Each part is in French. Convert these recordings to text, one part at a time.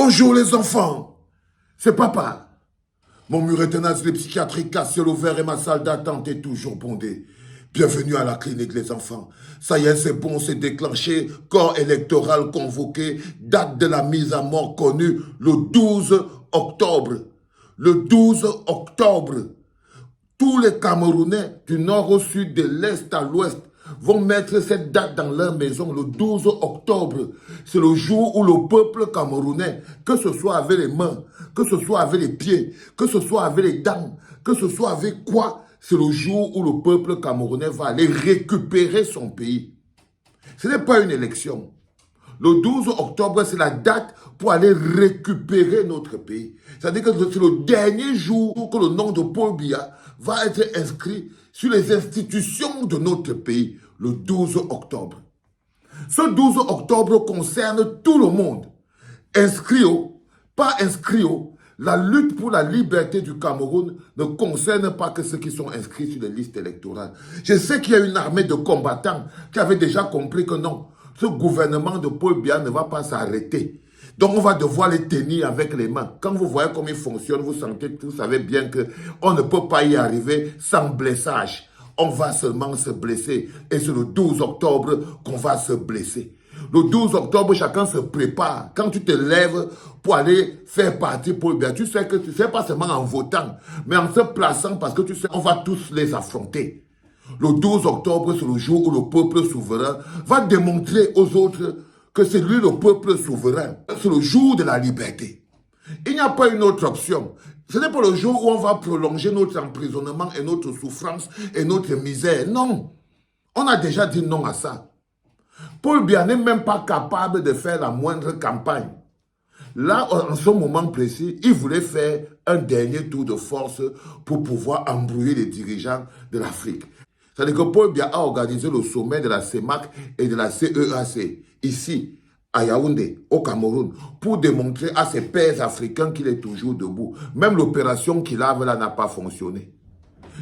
Bonjour les enfants, c'est papa. Mon mur est un asile psychiatrique à ciel ouvert et ma salle d'attente est toujours bondée. Bienvenue à la clinique les enfants. Ça y est, c'est bon, c'est déclenché. Corps électoral convoqué. Date de la mise à mort connue le 12 octobre. Le 12 octobre. Tous les Camerounais du nord au sud, de l'est à l'ouest, vont mettre cette date dans leur maison le 12 octobre. C'est le jour où le peuple camerounais, que ce soit avec les mains, que ce soit avec les pieds, que ce soit avec les dents, que ce soit avec quoi, c'est le jour où le peuple camerounais va aller récupérer son pays. Ce n'est pas une élection. Le 12 octobre, c'est la date pour aller récupérer notre pays. C'est-à-dire que c'est le dernier jour que le nom de Paul Biya va être inscrit sur les institutions de notre pays, le 12 octobre. Ce 12 octobre concerne tout le monde. Inscrit ou pas inscrit ou, la lutte pour la liberté du Cameroun ne concerne pas que ceux qui sont inscrits sur les listes électorales. Je sais qu'il y a une armée de combattants qui avait déjà compris que non, ce gouvernement de Paul Biya ne va pas s'arrêter. Donc on va devoir les tenir avec les mains. Quand vous voyez comment ils fonctionnent, vous savez bien qu'on ne peut pas y arriver sans blessage. On va seulement se blesser. Et c'est le 12 octobre qu'on va se blesser. Le 12 octobre, chacun se prépare. Quand tu te lèves pour aller faire partie Paul Biya, tu sais que tu ne sais pas seulement en votant, mais en se plaçant parce que tu sais qu'on va tous les affronter. Le 12 octobre, c'est le jour où le peuple souverain va démontrer aux autres que c'est lui le peuple souverain. C'est le jour de la liberté. Il n'y a pas une autre option. Ce n'est pas le jour où on va prolonger notre emprisonnement et notre souffrance et notre misère. Non. On a déjà dit non à ça. Paul Biya n'est même pas capable de faire la moindre campagne. Là, en ce moment précis, il voulait faire un dernier tour de force pour pouvoir embrouiller les dirigeants de l'Afrique. C'est-à-dire que Paul Biya a organisé le sommet de la CEMAC et de la CEAC, ici, à Yaoundé, au Cameroun, pour démontrer à ses pairs africains qu'il est toujours debout. Même l'opération qu'il avait là n'a pas fonctionné.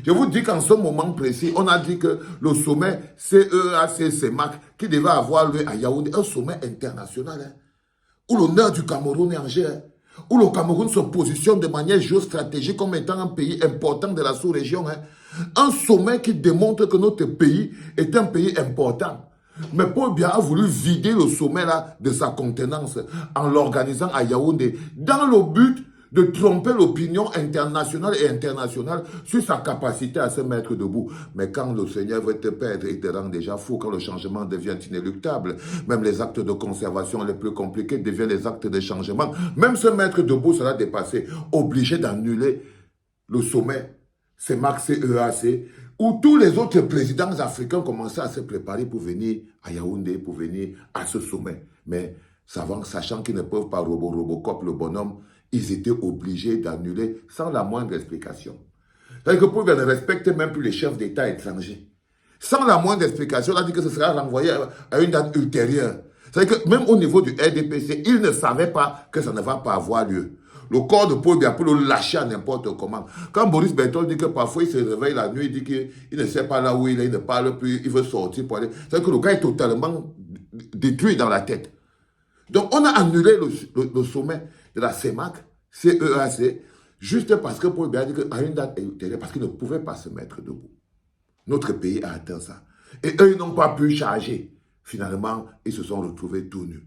Je vous dis qu'en ce moment précis, on a dit que le sommet CEAC-CEMAC, qui devait avoir lieu à Yaoundé, un sommet international, où l'honneur du Cameroun est en jeu, où le Cameroun se positionne de manière géostratégique comme étant un pays important de la sous-région. Un sommet qui démontre que notre pays est un pays important. Mais Paul Biya a voulu vider le sommet là de sa contenance en l'organisant à Yaoundé dans le but de tromper l'opinion internationale et internationale sur sa capacité à se mettre debout. Mais quand le Seigneur veut te perdre, il te rend déjà fou. Quand le changement devient inéluctable, même les actes de conservation les plus compliqués deviennent les actes de changement. Même se mettre debout sera dépassé, obligé d'annuler le sommet CEMAC, CEAC, où tous les autres présidents africains commençaient à se préparer pour venir à Yaoundé, pour venir à ce sommet. Mais sachant qu'ils ne peuvent pas Robocop le bonhomme, ils étaient obligés d'annuler sans la moindre explication. C'est-à-dire que Paul Biya ne respecte même plus les chefs d'État étrangers. Sans la moindre explication, on a dit que ce sera renvoyé à une date ultérieure. C'est-à-dire que même au niveau du RDPC, ils ne savaient pas que ça ne va pas avoir lieu. Le corps de Paul Biya pour le lâcher à n'importe comment. Quand Boris Berthold dit que parfois il se réveille la nuit, il dit qu'il ne sait pas là où il est, il ne parle plus, il veut sortir pour aller. C'est-à-dire que le gars est totalement détruit dans la tête. Donc on a annulé le sommet de la CEMAC, CEAC, juste parce que Paul Biya a dit qu'à une date ultérieure, parce qu'il ne pouvait pas se mettre debout. Notre pays a atteint ça. Et eux, ils n'ont pas pu charger. Finalement, ils se sont retrouvés tout nus.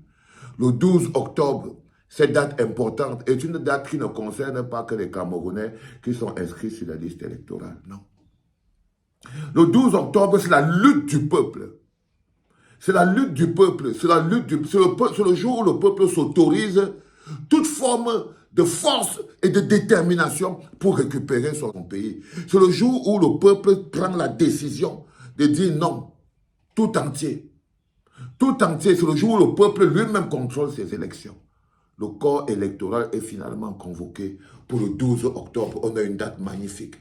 Le 12 octobre, cette date importante est une date qui ne concerne pas que les Camerounais qui sont inscrits sur la liste électorale. Non. Le 12 octobre, c'est la lutte du peuple. C'est la lutte du peuple. C'est le jour où le peuple s'autorise toute forme de force et de détermination pour récupérer son pays. C'est le jour où le peuple prend la décision de dire non, tout entier. Tout entier, c'est le jour où le peuple lui-même contrôle ses élections. Le corps électoral est finalement convoqué pour le 12 octobre. On a une date magnifique.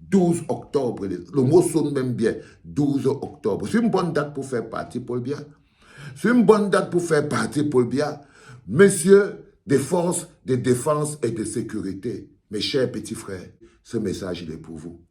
12 octobre, le mot sonne même bien. 12 octobre. C'est une bonne date pour faire partie Paul Biya. C'est une bonne date pour faire partie Paul Biya. Messieurs des forces de défense et de sécurité, mes chers petits frères, ce message il est pour vous.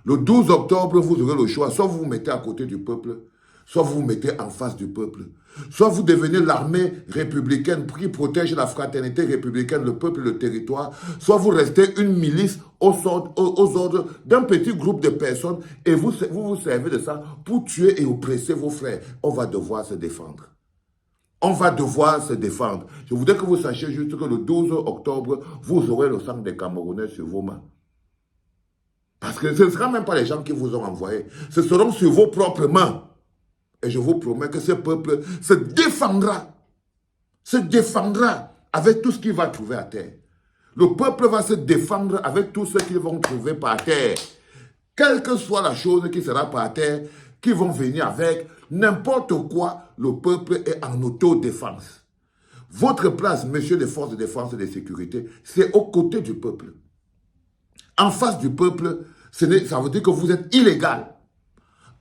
Le 12 octobre, vous aurez le choix. Soit vous vous mettez à côté du peuple, soit vous vous mettez en face du peuple. Soit vous devenez l'armée républicaine qui protège la fraternité républicaine, le peuple, le territoire. Soit vous restez une milice aux ordres d'un petit groupe de personnes et vous vous servez de ça pour tuer et oppresser vos frères. On va devoir se défendre. On va devoir se défendre. Je voudrais que vous sachiez juste que le 12 octobre, vous aurez le sang des Camerounais sur vos mains. Parce que ce ne sera même pas les gens qui vous ont envoyé. Ce seront sur vos propres mains. Et je vous promets que ce peuple se défendra avec tout ce qu'il va trouver à terre. Le peuple va se défendre avec tout ce qu'ils vont trouver par terre. Quelle que soit la chose qui sera par terre, qui vont venir avec, n'importe quoi, le peuple est en autodéfense. Votre place, messieurs des forces de défense et de sécurité, c'est aux côtés du peuple. En face du peuple, ça veut dire que vous êtes illégal.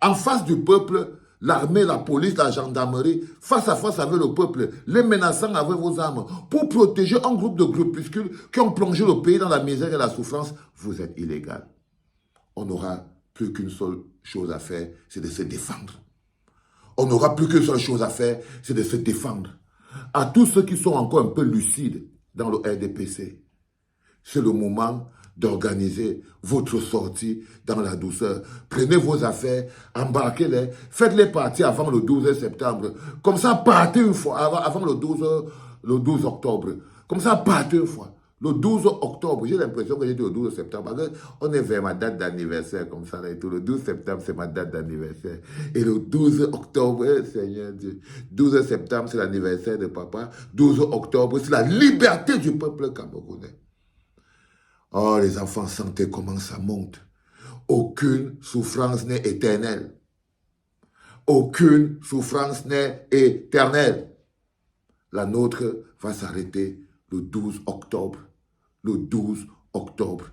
En face du peuple, l'armée, la police, la gendarmerie, face à face avec le peuple, les menaçant avec vos armes, pour protéger un groupe de groupuscules qui ont plongé le pays dans la misère et la souffrance, vous êtes illégal. On n'aura plus qu'une seule chose à faire, c'est de se défendre. On n'aura plus qu'une seule chose à faire, c'est de se défendre. À tous ceux qui sont encore un peu lucides dans le RDPC, c'est le moment d'organiser votre sortie dans la douceur. Prenez vos affaires, embarquez-les, faites-les partir avant le 12 septembre. Comme ça, partez une fois, avant le 12 octobre. Comme ça, partez une fois. Le 12 octobre, j'ai l'impression que j'ai dit le 12 septembre, parce qu'on est vers ma date d'anniversaire, comme ça, là, et tout. Le 12 septembre, c'est ma date d'anniversaire. Et le 12 octobre, Seigneur Dieu, 12 septembre, c'est l'anniversaire de papa. 12 octobre, c'est la liberté du peuple camerounais. Oh, les enfants, sentez comment ça monte. Aucune souffrance n'est éternelle. Aucune souffrance n'est éternelle. La nôtre va s'arrêter le 12 octobre. Le 12 octobre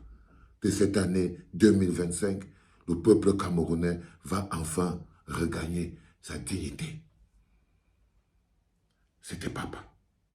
de cette année 2025, le peuple camerounais va enfin regagner sa dignité. C'était papa.